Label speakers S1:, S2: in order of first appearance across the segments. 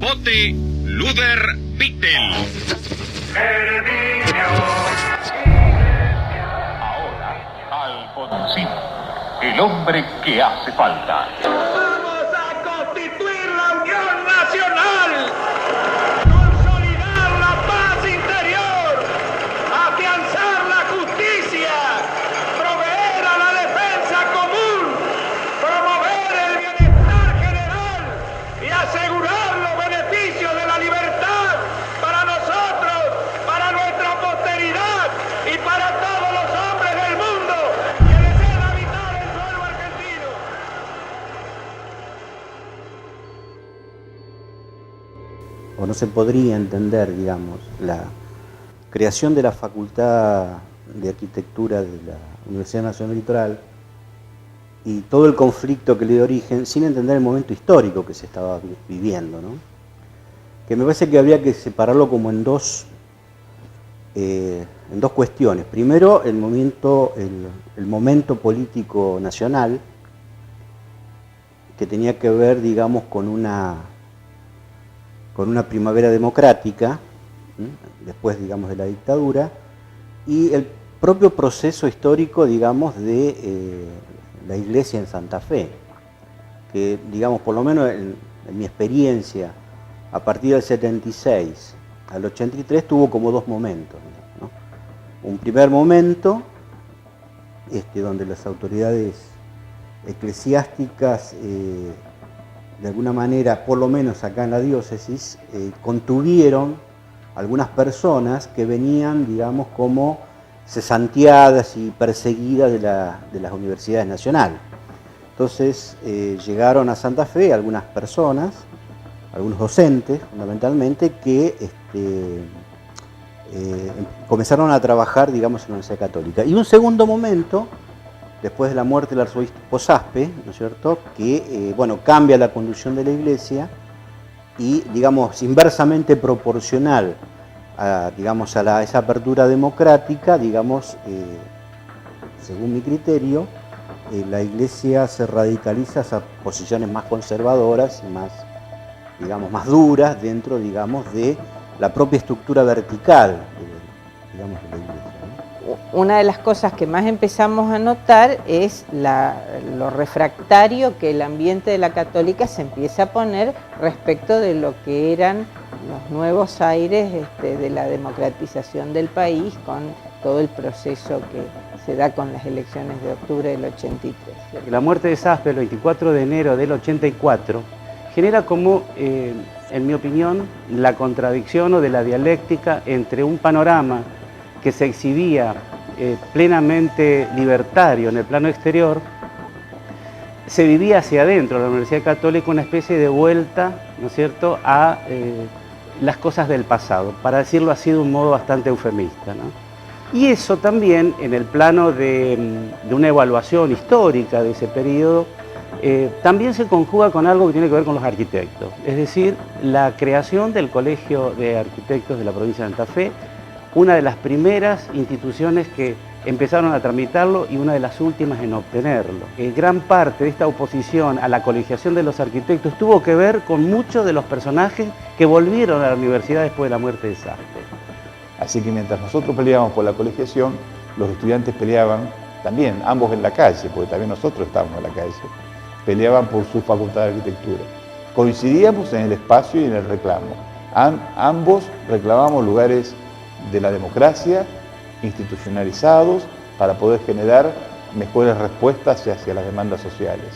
S1: Pote Luder Vittel.
S2: Ahora, Alfonsín, el hombre que hace falta.
S3: ¡Vamos a constituir la Unión Nacional! ¡Consolidar la paz interior! ¡Afianzar la justicia! ¡Proveer a la defensa común! ¡Promover el bienestar general! ¡Y asegurar los beneficios de la libertad para nosotros, para nuestra posteridad y para todos los hombres del mundo que deseen habitar el suelo argentino!
S4: O no se podría entender, digamos, la creación de la Facultad de Arquitectura de la Universidad Nacional Litoral y todo el conflicto que le dio origen sin entender el momento histórico que se estaba viviendo, ¿no? Que me parece que habría que separarlo como en dos cuestiones. Primero, el momento político nacional, que tenía que ver, digamos, con una primavera democrática, después, digamos, de la dictadura, y el propio proceso histórico, digamos, de la Iglesia en Santa Fe, que, digamos, por lo menos en mi experiencia, a partir del 76 al 83 tuvo como dos momentos, ¿no? Un primer momento, donde las autoridades eclesiásticas, de alguna manera, por lo menos acá en la diócesis, contuvieron algunas personas que venían, digamos, como cesanteadas y perseguidas de las universidades nacionales. Entonces llegaron a Santa Fe algunas personas, algunos docentes fundamentalmente, que comenzaron a trabajar, digamos, en la Universidad Católica. Y un segundo momento, después de la muerte del arzobispo Saspe, ¿no es cierto?, que cambia la conducción de la Iglesia y, digamos, inversamente proporcional a esa apertura democrática, digamos, según mi criterio, la Iglesia se radicaliza hacia posiciones más conservadoras y más duras dentro, digamos, de la propia estructura vertical, digamos, de la Iglesia, ¿no?
S5: Una de las cosas que más empezamos a notar es lo refractario que el ambiente de la católica se empieza a poner respecto de lo que eran los nuevos aires de la democratización del país, con todo el proceso que se da con las elecciones de octubre del 83.
S6: La muerte de Saspe el 24 de enero del 84 genera como, en mi opinión, la contradicción o de la dialéctica entre un panorama que se exhibía plenamente libertario en el plano exterior, se vivía hacia adentro de la Universidad Católica una especie de vuelta, ¿no es cierto?, a las cosas del pasado, para decirlo así de un modo bastante eufemista, ¿no? Y eso también, en el plano de una evaluación histórica de ese periodo, también se conjuga con algo que tiene que ver con los arquitectos, es decir, la creación del Colegio de Arquitectos de la provincia de Santa Fe, una de las primeras instituciones que empezaron a tramitarlo y una de las últimas en obtenerlo. Gran parte de esta oposición a la colegiación de los arquitectos tuvo que ver con muchos de los personajes que volvieron a la universidad después de la muerte de Saspe.
S7: Así que mientras nosotros peleábamos por la colegiación, los estudiantes peleaban también, ambos en la calle, porque también nosotros estábamos en la calle, peleaban por su facultad de arquitectura. Coincidíamos en el espacio y en el reclamo. Ambos reclamábamos lugares de la democracia, institucionalizados, para poder generar mejores respuestas hacia las demandas sociales.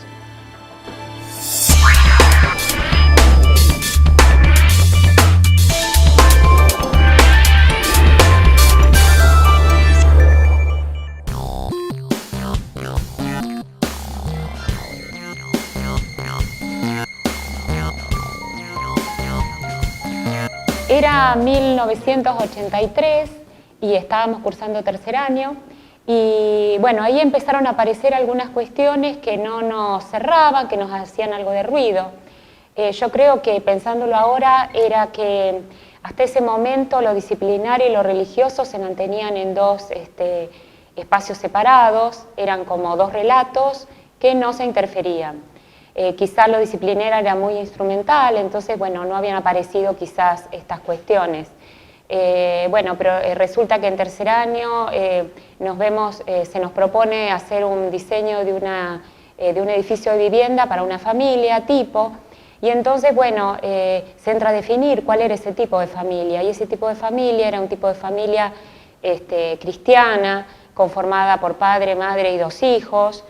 S8: Era 1983 y estábamos cursando tercer año y bueno, ahí empezaron a aparecer algunas cuestiones que no nos cerraban, que nos hacían algo de ruido. Yo creo que pensándolo ahora era que hasta ese momento lo disciplinario y lo religioso se mantenían en dos espacios separados, eran como dos relatos que no se interferían. quizás lo disciplinario era muy instrumental, entonces, bueno, no habían aparecido quizás estas cuestiones. Bueno, pero resulta que en tercer año se nos propone hacer un diseño de un edificio de vivienda para una familia tipo, y entonces, bueno, se entra a definir cuál era ese tipo de familia, y ese tipo de familia era un tipo de familia cristiana, conformada por padre, madre y 2 hijos.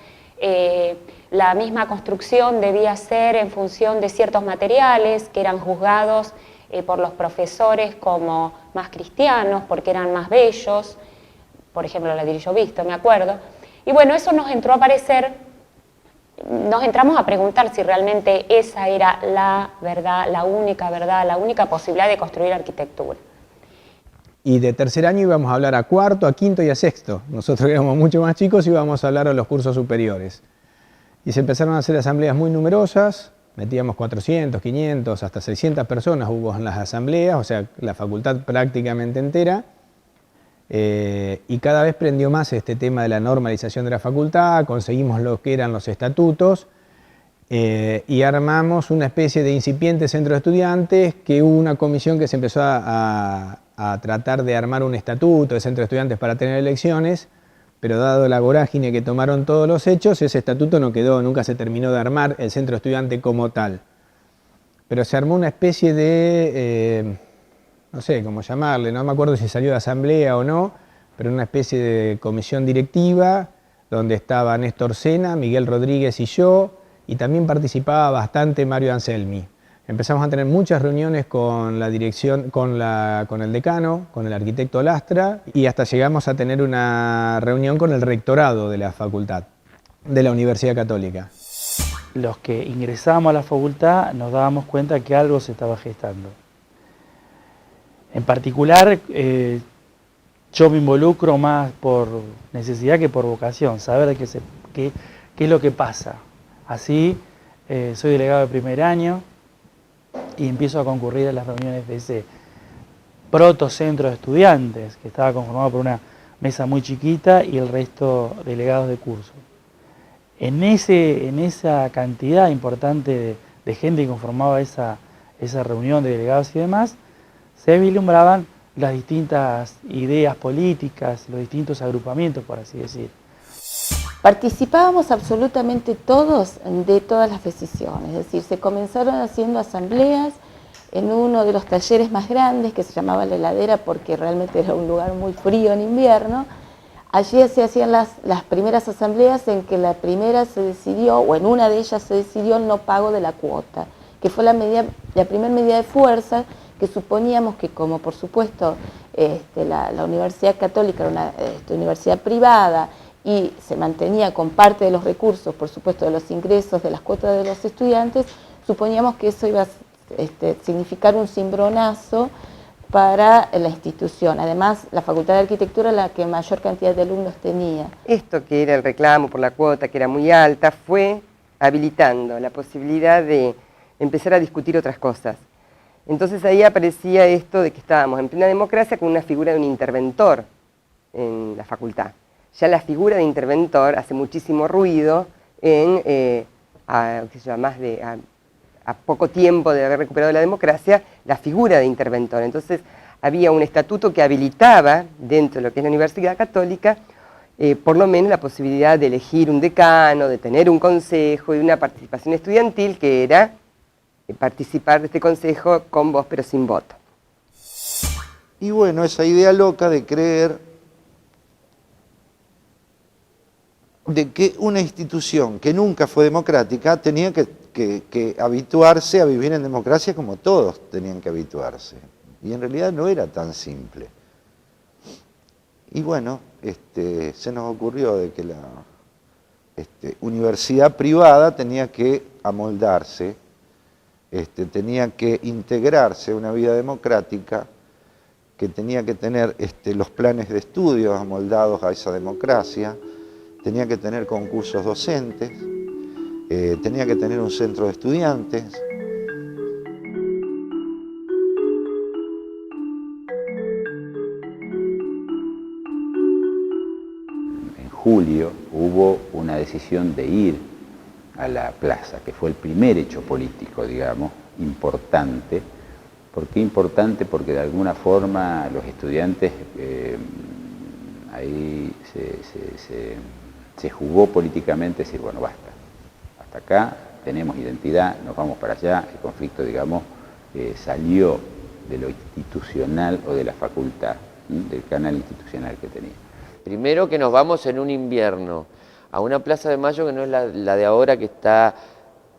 S8: La misma construcción debía ser en función de ciertos materiales que eran juzgados por los profesores como más cristianos, porque eran más bellos, por ejemplo el ladrillo visto, me acuerdo. Y bueno, eso nos entró a parecer, nos entramos a preguntar si realmente esa era la verdad, la única posibilidad de construir arquitectura.
S9: Y de tercer año íbamos a hablar a cuarto, a quinto y a sexto. Nosotros éramos mucho más chicos y íbamos a hablar a los cursos superiores. Y se empezaron a hacer asambleas muy numerosas, metíamos 400, 500, hasta 600 personas hubo en las asambleas, o sea, la facultad prácticamente entera. Y cada vez prendió más este tema de la normalización de la facultad, conseguimos lo que eran los estatutos y armamos una especie de incipiente centro de estudiantes, que hubo una comisión que se empezó a tratar de armar un estatuto de centro de estudiantes para tener elecciones, pero dado la vorágine que tomaron todos los hechos, ese estatuto no quedó, nunca se terminó de armar el centro estudiante como tal. Pero se armó una especie de, no sé cómo llamarle, no me acuerdo si salió de asamblea o no, pero una especie de comisión directiva donde estaba Néstor Sena, Miguel Rodríguez y yo, y también participaba bastante Mario Anselmi. Empezamos a tener muchas reuniones con la dirección, con el decano, con el arquitecto Lastra, y hasta llegamos a tener una reunión con el rectorado de la facultad, de la Universidad Católica.
S10: Los que ingresábamos a la facultad nos dábamos cuenta que algo se estaba gestando. En particular, yo me involucro más por necesidad que por vocación, saber qué es lo que pasa. Así, soy delegado de primer año, y empiezo a concurrir a las reuniones de ese protocentro de estudiantes, que estaba conformado por una mesa muy chiquita y el resto delegados de curso. En esa cantidad importante de gente que conformaba esa reunión de delegados y demás, se vislumbraban las distintas ideas políticas, los distintos agrupamientos, por así decir.
S11: Participábamos absolutamente todos de todas las decisiones, es decir, se comenzaron haciendo asambleas en uno de los talleres más grandes que se llamaba La Heladera porque realmente era un lugar muy frío en invierno. Allí se hacían las primeras asambleas en que la primera se decidió, o en una de ellas se decidió el no pago de la cuota, que fue la primera medida de fuerza que suponíamos que como por supuesto la Universidad Católica era una universidad privada, y se mantenía con parte de los recursos, por supuesto, de los ingresos, de las cuotas de los estudiantes, suponíamos que eso iba a significar un cimbronazo para la institución. Además, la Facultad de Arquitectura era la que mayor cantidad de alumnos tenía.
S12: Esto que era el reclamo por la cuota, que era muy alta, fue habilitando la posibilidad de empezar a discutir otras cosas. Entonces ahí aparecía esto de que estábamos en plena democracia con una figura de un interventor en la facultad. Ya la figura de interventor hace muchísimo ruido a poco tiempo de haber recuperado la democracia, la figura de interventor. Entonces había un estatuto que habilitaba, dentro de lo que es la Universidad Católica, por lo menos la posibilidad de elegir un decano, de tener un consejo y una participación estudiantil que era participar de este consejo con voz pero sin voto.
S13: Y bueno, esa idea loca de creer de que una institución que nunca fue democrática tenía que habituarse a vivir en democracia como todos tenían que habituarse. Y en realidad no era tan simple. Y bueno, se nos ocurrió de que la universidad privada tenía que amoldarse, tenía que integrarse a una vida democrática, que tenía que tener los planes de estudios amoldados a esa democracia, tenía que tener concursos docentes, tenía que tener un centro de estudiantes.
S14: En julio hubo una decisión de ir a la plaza, que fue el primer hecho político, digamos, importante. ¿Por qué importante? Porque de alguna forma los estudiantes ahí se jugó políticamente, decir, bueno, basta, hasta acá tenemos identidad, nos vamos para allá, el conflicto, digamos, salió de lo institucional o de la facultad, del canal institucional que tenía.
S15: Primero que nos vamos en un invierno a una Plaza de Mayo que no es la de ahora, que está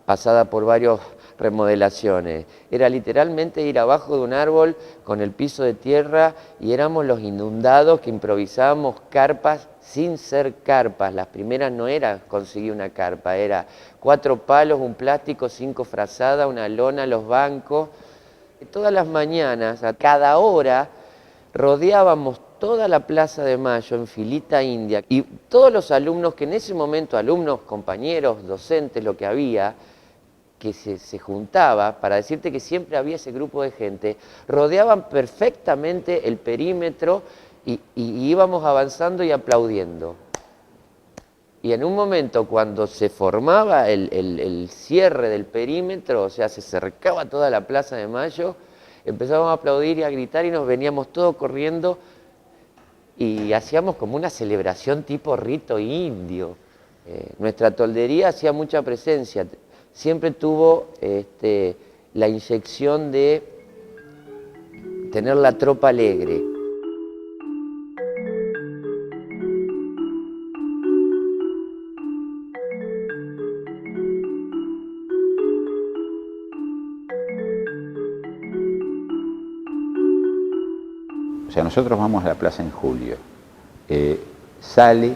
S15: pasada por varias remodelaciones. Era literalmente ir abajo de un árbol con el piso de tierra y éramos los inundados que improvisábamos carpas sin ser carpas. Las primeras no era conseguir una carpa, era 4 palos, un plástico, 5 frazadas, una lona, los bancos. Todas las mañanas, a cada hora, rodeábamos toda la Plaza de Mayo en filita india y todos los alumnos que en ese momento, alumnos, compañeros, docentes, lo que había, que se juntaba, para decirte que siempre había ese grupo de gente, rodeaban perfectamente el perímetro y íbamos avanzando y aplaudiendo. Y en un momento cuando se formaba el cierre del perímetro, o sea, se cercaba toda la Plaza de Mayo, empezábamos a aplaudir y a gritar y nos veníamos todos corriendo y hacíamos como una celebración tipo rito indio. Nuestra toldería hacía mucha presencia, siempre tuvo la inyección de tener la tropa alegre.
S14: O sea, nosotros vamos a la plaza en julio, sale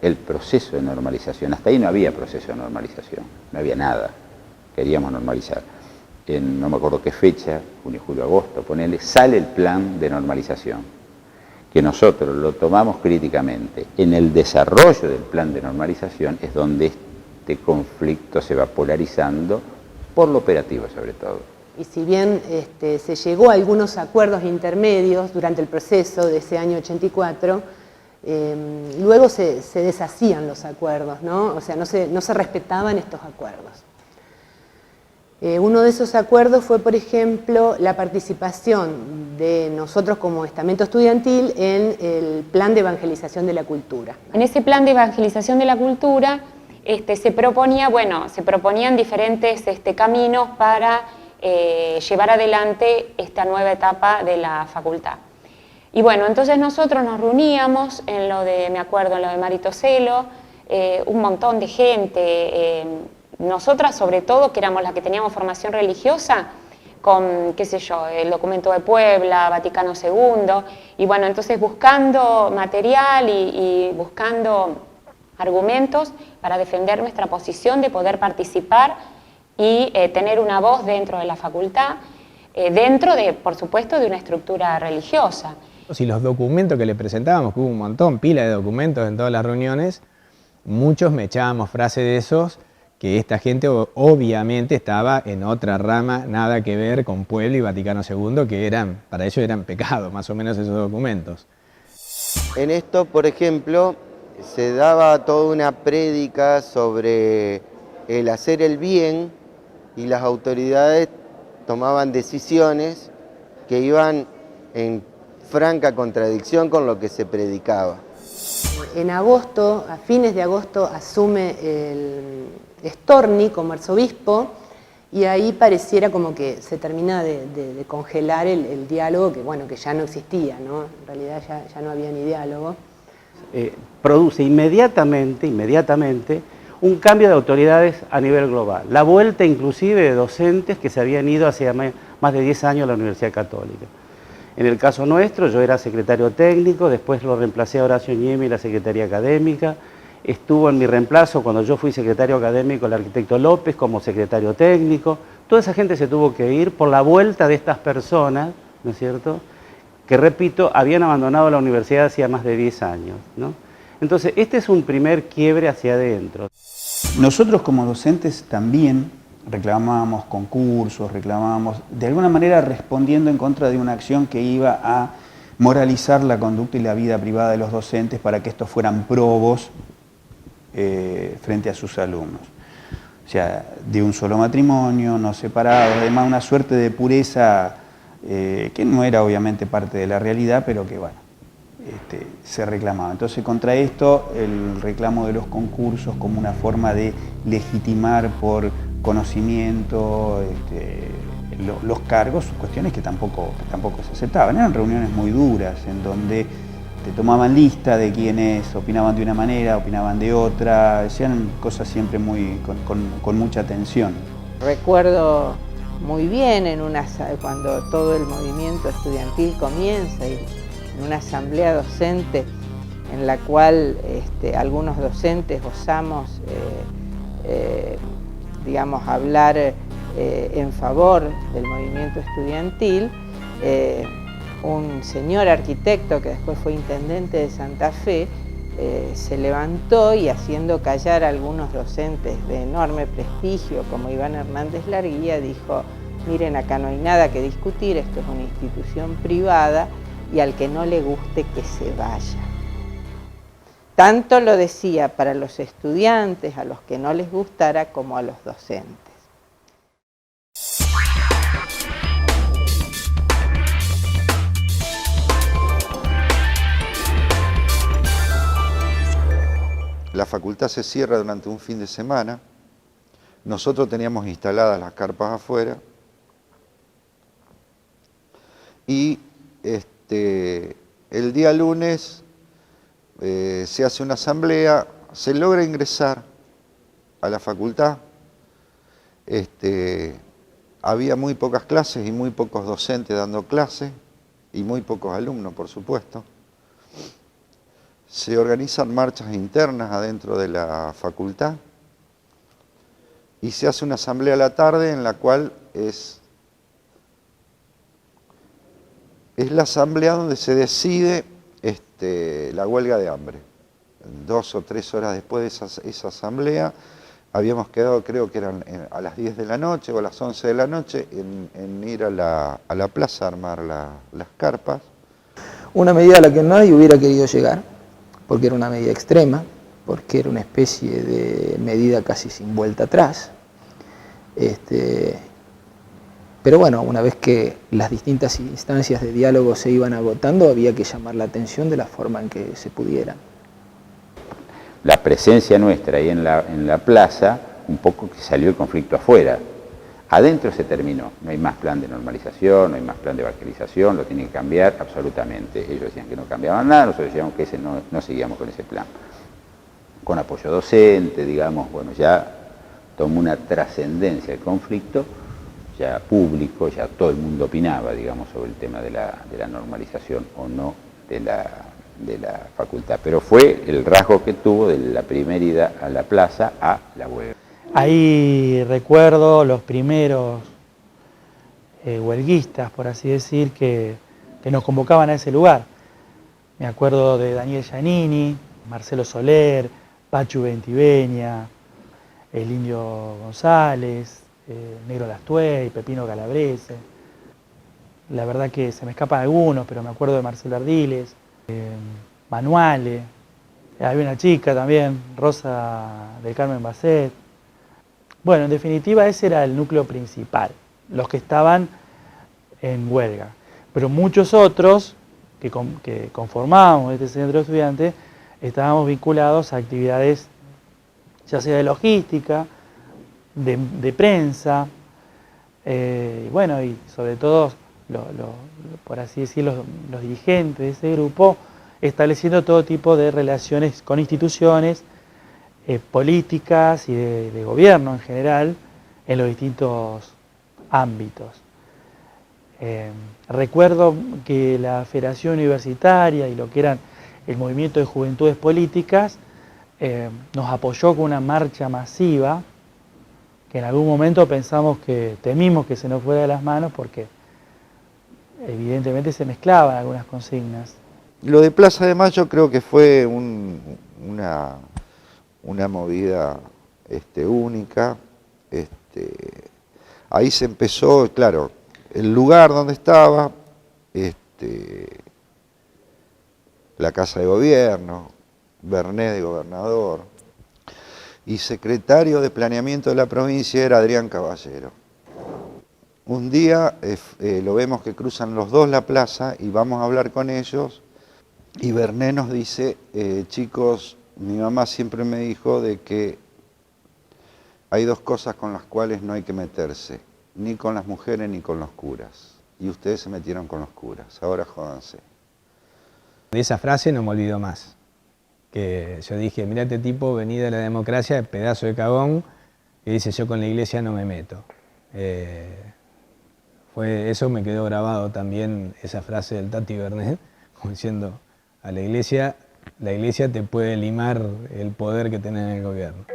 S14: el proceso de normalización, hasta ahí no había proceso de normalización, no había nada, queríamos normalizar. No me acuerdo qué fecha, junio, julio, agosto, ponele, sale el plan de normalización, que nosotros lo tomamos críticamente. En el desarrollo del plan de normalización es donde este conflicto se va polarizando, por lo operativo sobre todo.
S16: Y si bien se llegó a algunos acuerdos intermedios durante el proceso de ese año 84, luego se deshacían los acuerdos, ¿no? O sea, no se respetaban estos acuerdos. Uno de esos acuerdos fue, por ejemplo, la participación de nosotros como estamento estudiantil en el plan de evangelización de la cultura.
S8: En ese plan de evangelización de la cultura se proponían diferentes caminos para llevar adelante esta nueva etapa de la facultad. Y bueno, entonces nosotros nos reuníamos en lo de, me acuerdo, en lo de Marito Celo, un montón de gente, nosotras sobre todo, que éramos las que teníamos formación religiosa, con, qué sé yo, el documento de Puebla, Vaticano II, y bueno, entonces buscando material y buscando argumentos para defender nuestra posición de poder participar y tener una voz dentro de la facultad, dentro de, por supuesto, de una estructura religiosa.
S9: Y los documentos que le presentábamos, que hubo un montón, pila de documentos en todas las reuniones, muchos me echábamos frases de esos, que esta gente obviamente estaba en otra rama, nada que ver con Puebla y Vaticano II, que para ellos eran pecados, más o menos esos documentos.
S17: En esto, por ejemplo, se daba toda una prédica sobre el hacer el bien, y las autoridades tomaban decisiones que iban en franca contradicción con lo que se predicaba.
S16: En agosto, a fines de agosto, asume el Storni como arzobispo y ahí pareciera como que se termina de congelar el diálogo, que bueno, que ya no existía, ¿no? En realidad ya no había ni diálogo.
S6: Produce inmediatamente un cambio de autoridades a nivel global. La vuelta inclusive de docentes que se habían ido hace más de 10 años a la Universidad Católica. En el caso nuestro, yo era secretario técnico, después lo reemplacé a Horacio Niemi en la Secretaría Académica. Estuvo en mi reemplazo cuando yo fui secretario académico el arquitecto López como secretario técnico. Toda esa gente se tuvo que ir por la vuelta de estas personas, ¿no es cierto?, que repito, habían abandonado la universidad hacía más de 10 años, ¿no? Entonces, este es un primer quiebre hacia adentro.
S18: Nosotros como docentes también reclamábamos concursos, reclamábamos, de alguna manera respondiendo en contra de una acción que iba a moralizar la conducta y la vida privada de los docentes para que estos fueran probos frente a sus alumnos. o sea, de un solo matrimonio, no separados, además una suerte de pureza que no era obviamente parte de la realidad, pero que bueno, se reclamaba. Entonces contra esto el reclamo de los concursos como una forma de legitimar por conocimiento los cargos, cuestiones que tampoco se aceptaban. Eran reuniones muy duras en donde te tomaban lista de quienes opinaban de una manera, opinaban de otra, hacían cosas siempre con mucha tensión.
S5: Recuerdo muy bien cuando todo el movimiento estudiantil comienza, y en una asamblea docente en la cual algunos docentes osamos digamos, hablar en favor del movimiento estudiantil, un señor arquitecto que después fue intendente de Santa Fe se levantó y, haciendo callar a algunos docentes de enorme prestigio como Iván Hernández Larguía, dijo: miren, acá no hay nada que discutir, esto es una institución privada y al que no le guste que se vaya. Tanto lo decía para los estudiantes, a los que no les gustara, como a los docentes.
S13: La facultad se cierra durante un fin de semana. Nosotros teníamos instaladas las carpas afuera y el día lunes se hace una asamblea, se logra ingresar a la facultad. Había muy pocas clases y muy pocos docentes dando clases y muy pocos alumnos, por supuesto. Se organizan marchas internas adentro de la facultad y se hace una asamblea a la tarde en la cual es la asamblea donde se decide la huelga de hambre. 2 o 3 horas después de esa asamblea habíamos quedado, creo que eran a las 10 de la noche o a las 11 de la noche, en ir a la plaza a armar las carpas.
S19: Una medida a la que nadie hubiera querido llegar, porque era una medida extrema, porque era una especie de medida casi sin vuelta atrás. Pero bueno, una vez que las distintas instancias de diálogo se iban agotando, había que llamar la atención de la forma en que se pudiera.
S14: La presencia nuestra ahí en la plaza, un poco que salió el conflicto afuera. Adentro se terminó, no hay más plan de normalización, no hay más plan de evangelización, lo tienen que cambiar absolutamente. Ellos decían que no cambiaban nada, nosotros decíamos que no seguíamos con ese plan. Con apoyo docente, digamos, bueno, ya tomó una trascendencia el conflicto, ya público, ya todo el mundo opinaba, digamos, sobre el tema de la normalización o no de la facultad. Pero fue el rasgo que tuvo de la primera ida a la plaza a la huelga.
S10: Ahí recuerdo los primeros huelguistas, por así decir, que nos convocaban a ese lugar. Me acuerdo de Daniel Giannini, Marcelo Soler, Pachu Ventiveña, el Indio González, Negro Lastuey, Pepino Calabrese. La verdad que se me escapan algunos, pero me acuerdo de Marcelo Ardiles, Manuale, había una chica también, Rosa del Carmen Basset. Bueno, en definitiva ese era el núcleo principal, los que estaban en huelga. Pero muchos otros que conformábamos este centro de estudiantes estábamos vinculados a actividades ya sea de logística, de prensa, bueno, y sobre todo, por así decirlo, los dirigentes de ese grupo, estableciendo todo tipo de relaciones con instituciones políticas y de gobierno en general en los distintos ámbitos. Recuerdo que la Federación Universitaria y lo que eran el Movimiento de Juventudes Políticas nos apoyó con una marcha masiva que en algún momento temimos que se nos fuera de las manos porque evidentemente se mezclaban algunas consignas.
S13: Lo de Plaza de Mayo creo que fue una movida única. Ahí se empezó, claro, el lugar donde estaba, la Casa de Gobierno, Bernet de gobernador. y secretario de planeamiento de la provincia era Adrián Caballero. Un día lo vemos que cruzan los dos la plaza y vamos a hablar con ellos y Bernet nos dice, chicos, mi mamá siempre me dijo de que hay dos cosas con las cuales no hay que meterse, ni con las mujeres ni con los curas. Y ustedes se metieron con los curas, ahora jódanse.
S9: De esa frase no me olvido más. Que yo dije, mirá este tipo venido de la democracia, pedazo de cagón, que dice yo con la iglesia no me meto. Eso me quedó grabado también, esa frase del Tati Bernet, como diciendo, a la iglesia te puede limar el poder que tenés en el gobierno.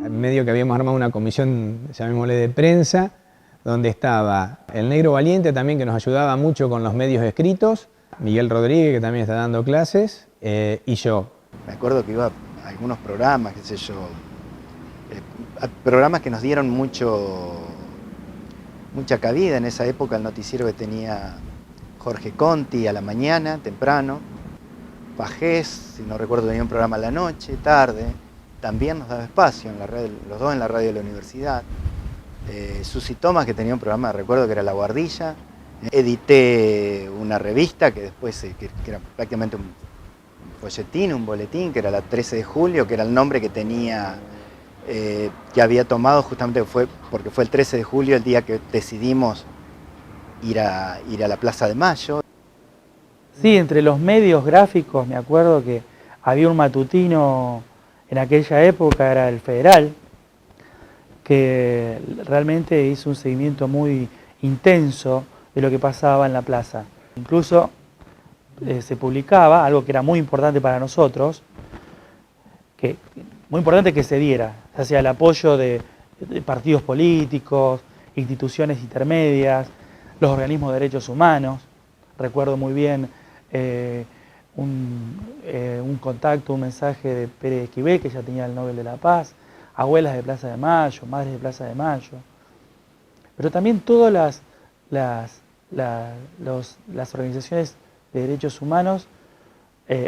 S9: En medio que habíamos armado una comisión, llamémosle de prensa, donde estaba el Negro Valiente también, que nos ayudaba mucho con los medios escritos, Miguel Rodríguez, que también está dando clases, y yo.
S20: Me acuerdo que iba a algunos programas, qué sé yo, programas que nos dieron mucha cabida en esa época, el noticiero que tenía Jorge Conti a la mañana, temprano, Pajés, si no recuerdo, tenía un programa a la noche, tarde, también nos daba espacio, en la radio, los dos en la radio de la universidad. Susi Tomás, que tenía un programa, recuerdo que era La Guardilla. Edité una revista que después, que era prácticamente un folletín, un boletín, que era la 13 de julio, que era el nombre que tenía, que había tomado justamente porque fue el 13 de julio el día que decidimos ir a la Plaza de Mayo.
S10: Sí, entre los medios gráficos me acuerdo que había un matutino en aquella época, era el Federal, que realmente hizo un seguimiento muy intenso de lo que pasaba en la plaza. Incluso se publicaba algo que era muy importante para nosotros, muy importante que se diera, ya sea el apoyo de partidos políticos, instituciones intermedias, los organismos de derechos humanos. Recuerdo muy bien un contacto, un mensaje de Pérez Esquivel, que ya tenía el Nobel de la Paz, abuelas de Plaza de Mayo, madres de Plaza de Mayo, pero también todas las organizaciones de derechos humanos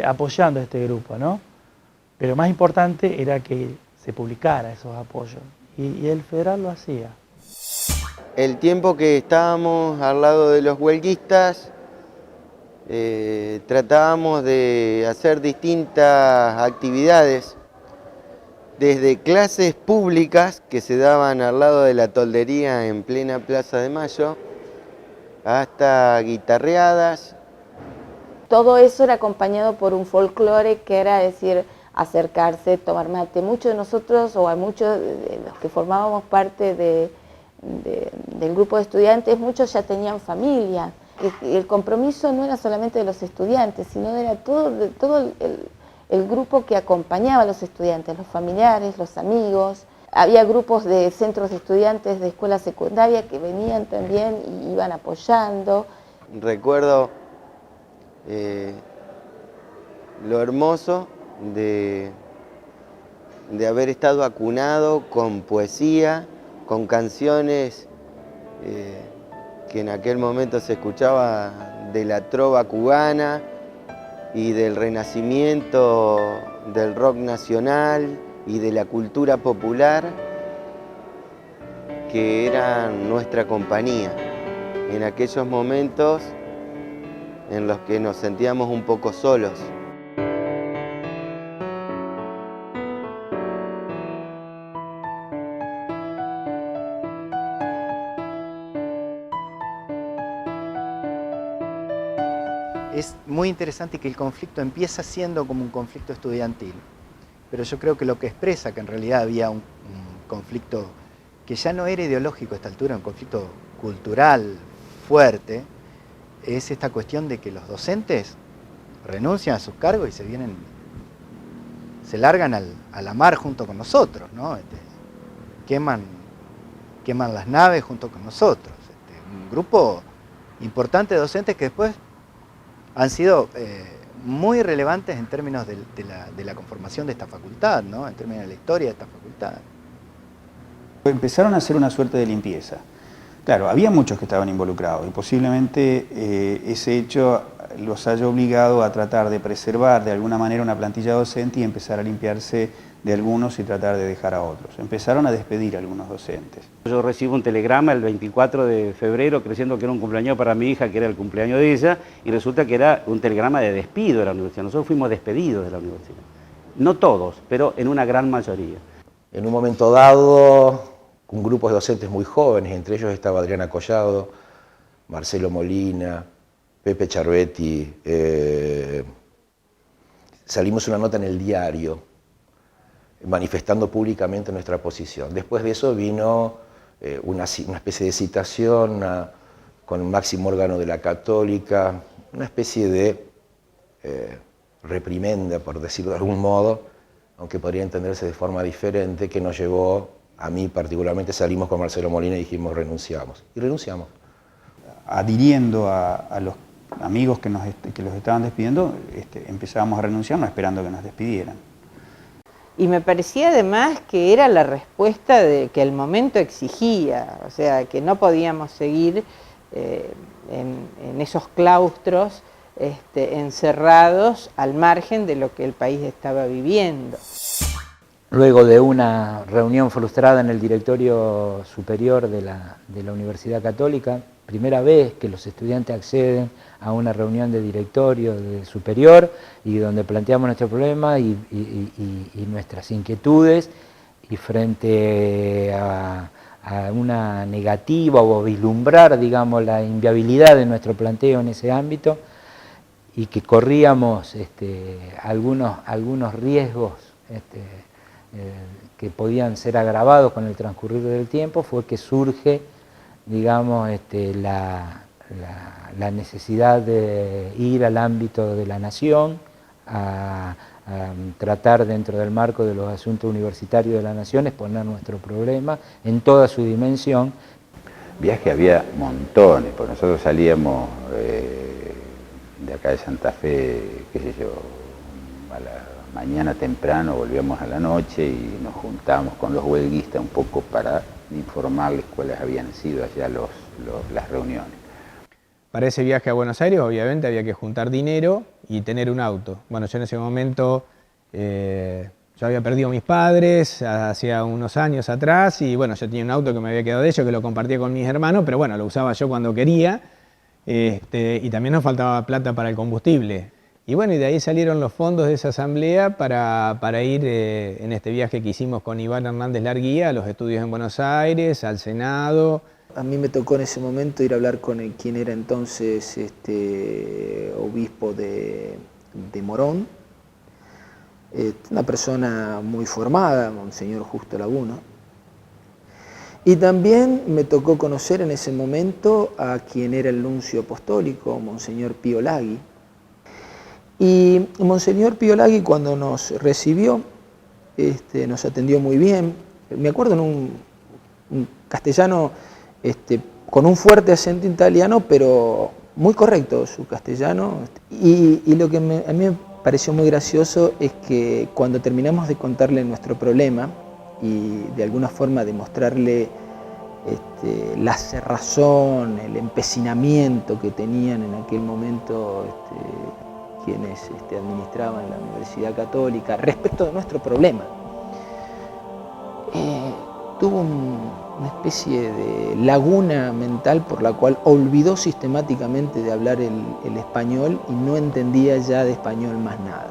S10: apoyando a este grupo, ¿no? Pero más importante era que se publicara esos apoyos, y el Federal lo hacía.
S17: El tiempo que estábamos al lado de los huelguistas, tratábamos de hacer distintas actividades, desde clases públicas que se daban al lado de la toldería en plena Plaza de Mayo, hasta guitarreadas.
S11: Todo eso era acompañado por un folclore que era decir, acercarse, tomar mate. Muchos de nosotros, o a muchos de los que formábamos parte del grupo de estudiantes, muchos ya tenían familia. El compromiso no era solamente de los estudiantes, sino era todo el grupo que acompañaba a los estudiantes, los familiares, los amigos. Había grupos de centros de estudiantes de escuela secundaria que venían también y iban apoyando.
S17: Recuerdo lo hermoso de haber estado acunado con poesía, con canciones que en aquel momento se escuchaba de la trova cubana y del renacimiento del rock nacional y de la cultura popular, que eran nuestra compañía en aquellos momentos en los que nos sentíamos un poco solos.
S20: Es muy interesante que el conflicto empieza siendo como un conflicto estudiantil, pero yo creo que lo que expresa que en realidad había un conflicto que ya no era ideológico a esta altura, un conflicto cultural fuerte, es esta cuestión de que los docentes renuncian a sus cargos y se largan a la mar junto con nosotros, ¿no? Queman las naves junto con nosotros. Un grupo importante de docentes que después han sido muy relevantes en términos de la conformación de esta facultad, ¿no? En términos de la historia de esta facultad.
S18: Empezaron a hacer una suerte de limpieza. Claro, había muchos que estaban involucrados y posiblemente ese hecho los haya obligado a tratar de preservar de alguna manera una plantilla docente y empezar a limpiarse de algunos y tratar de dejar a otros. Empezaron a despedir a algunos docentes.
S6: Yo recibo un telegrama el 24 de febrero creyendo que era un cumpleaños para mi hija, que era el cumpleaños de ella, y resulta que era un telegrama de despido de la universidad. Nosotros fuimos despedidos de la universidad. No todos, pero en una gran mayoría.
S21: En un momento dado, un grupo de docentes muy jóvenes, entre ellos estaba Adriana Collado, Marcelo Molina, Pepe Charvetti, salimos una nota en el diario manifestando públicamente nuestra posición. Después de eso vino una especie de citación con el máximo órgano de la Católica, una especie de reprimenda, por decirlo de algún modo, aunque podría entenderse de forma diferente, que nos llevó, a mí particularmente, salimos con Marcelo Molina y dijimos renunciamos. Y renunciamos.
S18: Adhiriendo a los amigos que los estaban despidiendo, empezábamos a renunciar, no esperando que nos despidieran.
S5: Y me parecía además que era la respuesta que el momento exigía, o sea, que no podíamos seguir en esos claustros encerrados al margen de lo que el país estaba viviendo.
S22: Luego de una reunión frustrada en el directorio superior de la Universidad Católica, primera vez que los estudiantes acceden a una reunión de directorio superior y donde planteamos nuestro problema y nuestras inquietudes, y frente a una negativa o vislumbrar, digamos, la inviabilidad de nuestro planteo en ese ámbito, y que corríamos algunos riesgos que podían ser agravados con el transcurrir del tiempo, fue que surge, digamos, la necesidad de ir al ámbito de la nación, a tratar dentro del marco de los asuntos universitarios de la nación, exponer nuestro problema en toda su dimensión.
S14: Viaje había montones, porque nosotros salíamos de acá de Santa Fe, qué sé yo, a la mañana temprano, volvíamos a la noche y nos juntábamos con los huelguistas un poco para informarles cuáles habían sido allá las reuniones.
S9: Para ese viaje a Buenos Aires, obviamente, había que juntar dinero y tener un auto. Bueno, yo en ese momento, yo había perdido a mis padres hacía unos años atrás y bueno, yo tenía un auto que me había quedado de ellos, que lo compartía con mis hermanos, pero bueno, lo usaba yo cuando quería, y también nos faltaba plata para el combustible. Y bueno, y de ahí salieron los fondos de esa asamblea para ir en este viaje que hicimos con Iván Hernández Larguía a los estudios en Buenos Aires, al Senado.
S19: A mí me tocó en ese momento ir a hablar con quien era entonces obispo de Morón, una persona muy formada, Monseñor Justo Laguna. Y también me tocó conocer en ese momento a quien era el nuncio apostólico, Monseñor Pío Lagui. Y Monseñor Pío Lagui, cuando nos recibió, nos atendió muy bien. Me acuerdo en un castellano con un fuerte acento italiano, pero muy correcto su castellano. Y lo que a mí me pareció muy gracioso es que cuando terminamos de contarle nuestro problema y de alguna forma demostrarle la cerrazón, el empecinamiento que tenían en aquel momento quienes administraban la Universidad Católica respecto de nuestro problema, tuvo una especie de laguna mental por la cual olvidó sistemáticamente de hablar el español y no entendía ya de español más nada.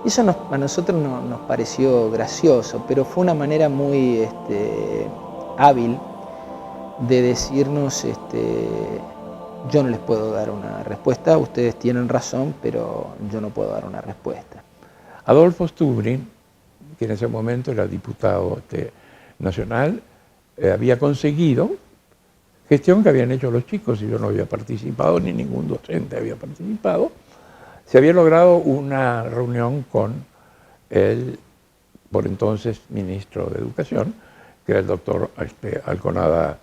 S19: Y eso a nosotros nos pareció gracioso, pero fue una manera muy hábil de decirnos yo no les puedo dar una respuesta, ustedes tienen razón, pero yo no puedo dar una respuesta.
S23: Adolfo Stubri, que en ese momento era diputado nacional, había conseguido gestión que habían hecho los chicos y yo no había participado, ni ningún docente había participado. Se había logrado una reunión con el, por entonces, ministro de Educación, que era el doctor Alconada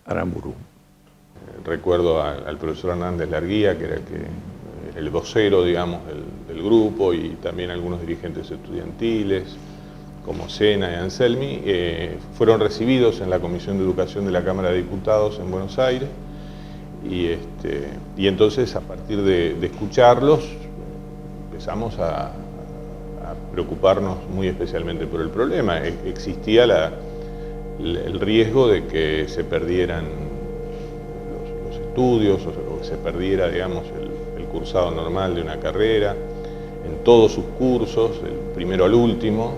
S23: Aramburu.
S24: Recuerdo al profesor Hernández Larguía, que era el vocero, digamos, del grupo, y también algunos dirigentes estudiantiles, como Sena y Anselmi, fueron recibidos en la Comisión de Educación de la Cámara de Diputados en Buenos Aires, y entonces a partir de escucharlos empezamos a preocuparnos muy especialmente por el problema. Existía el riesgo de que se perdieran los estudios o que se perdiera, digamos, el cursado normal de una carrera en todos sus cursos, del primero al último,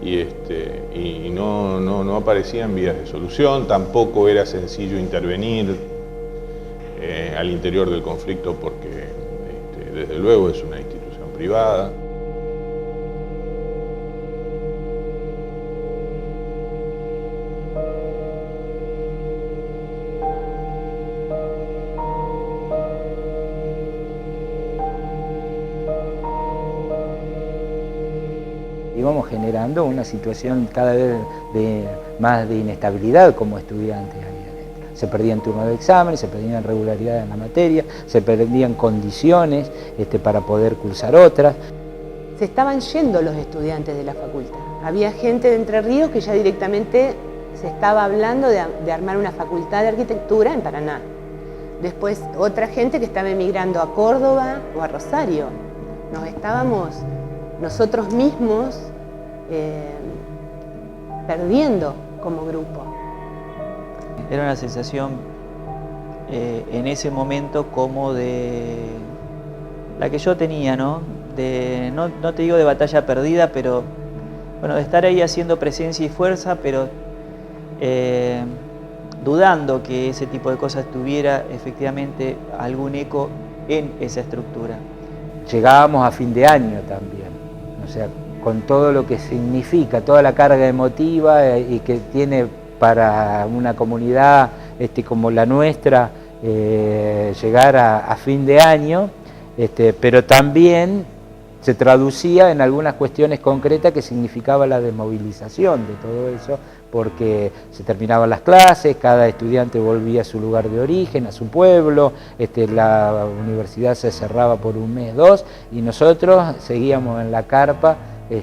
S24: y no aparecían vías de solución. Tampoco era sencillo intervenir al interior del conflicto porque desde luego es una institución privada.
S22: Íbamos generando una situación cada vez más de inestabilidad como estudiantes ahí adentro. Se perdían turnos de examen, se perdían regularidades en la materia, se perdían condiciones para poder cursar otras.
S16: Se estaban yendo los estudiantes de la facultad. Había gente de Entre Ríos que ya directamente se estaba hablando de armar una facultad de arquitectura en Paraná. Después otra gente que estaba emigrando a Córdoba o a Rosario. Nos estábamos nosotros mismos perdiendo como grupo.
S1: Era una sensación en ese momento como de la que yo tenía, ¿no? No te digo de batalla perdida, pero bueno, de estar ahí haciendo presencia y fuerza, pero dudando que ese tipo de cosas tuviera efectivamente algún eco en esa estructura.
S22: Llegábamos a fin de año también, o sea, con todo lo que significa, toda la carga emotiva y que tiene para una comunidad como la nuestra llegar a fin de año, pero también se traducía en algunas cuestiones concretas que significaba la desmovilización de todo eso, porque se terminaban las clases, cada estudiante volvía a su lugar de origen, a su pueblo, la universidad se cerraba por un mes, dos, y nosotros seguíamos en la carpa y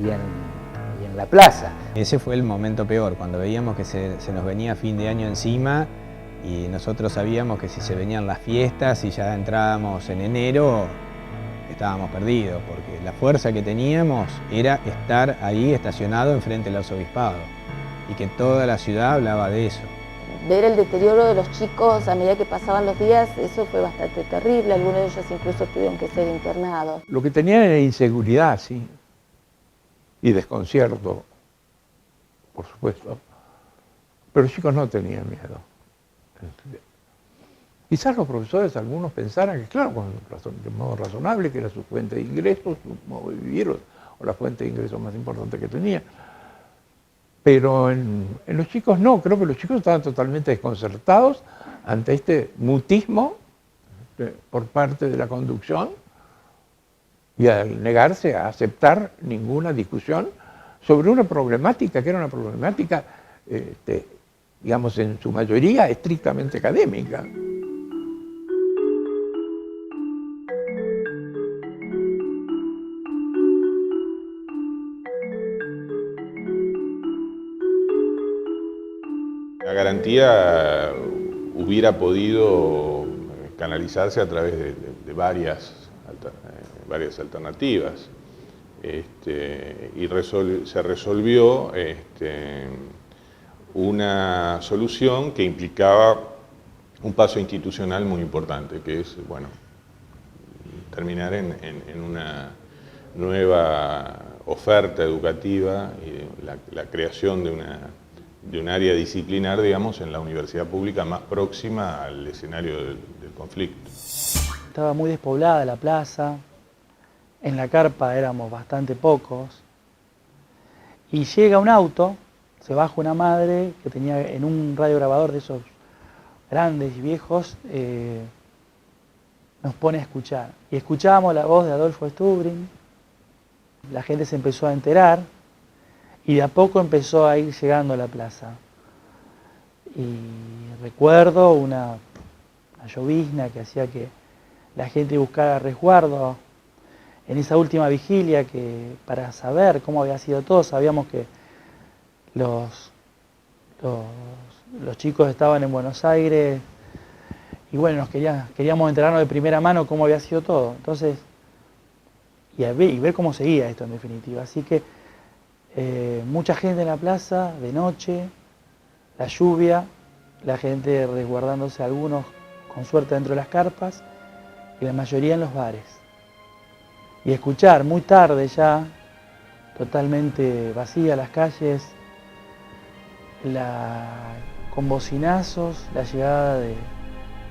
S22: en la plaza.
S9: Ese fue el momento peor, cuando veíamos que se nos venía fin de año encima y nosotros sabíamos que si se venían las fiestas y ya entrábamos en enero, estábamos perdidos, porque la fuerza que teníamos era estar ahí estacionado enfrente del arzobispado y que toda la ciudad hablaba de eso.
S11: Ver el deterioro de los chicos a medida que pasaban los días, eso fue bastante terrible. Algunos de ellos incluso tuvieron que ser internados.
S23: Lo que tenían era inseguridad, sí, y desconcierto, por supuesto, pero los chicos no tenían miedo. Quizás los profesores, algunos pensaran que, claro, de modo razonable, que era su fuente de ingresos, su modo de vivir, o la fuente de ingresos más importante que tenía. Pero en los chicos no, creo que los chicos estaban totalmente desconcertados ante este mutismo por parte de la conducción y al negarse a aceptar ninguna discusión sobre una problemática que era una problemática, digamos, en su mayoría estrictamente académica.
S24: La garantía hubiera podido canalizarse a través de varias alternativas, y se resolvió una solución que implicaba un paso institucional muy importante, que es, bueno, terminar en una nueva oferta educativa y la creación de un área disciplinar, digamos, en la universidad pública más próxima al escenario del conflicto.
S10: Estaba muy despoblada la plaza, en la carpa éramos bastante pocos, y llega un auto, se baja una madre que tenía en un radiograbador de esos grandes y viejos, nos pone a escuchar. Y escuchábamos la voz de Adolfo Stubrin, la gente se empezó a enterar, y de a poco empezó a ir llegando a la plaza. Y recuerdo una llovizna que hacía que la gente buscara resguardo en esa última vigilia, que para saber cómo había sido todo, sabíamos que los chicos estaban en Buenos Aires y bueno, queríamos enterarnos de primera mano cómo había sido todo. Entonces, y ver cómo seguía esto en definitiva. Así que mucha gente en la plaza, de noche, la lluvia, la gente resguardándose, algunos con suerte dentro de las carpas y la mayoría en los bares. Y escuchar muy tarde ya, totalmente vacías las calles, con bocinazos, la llegada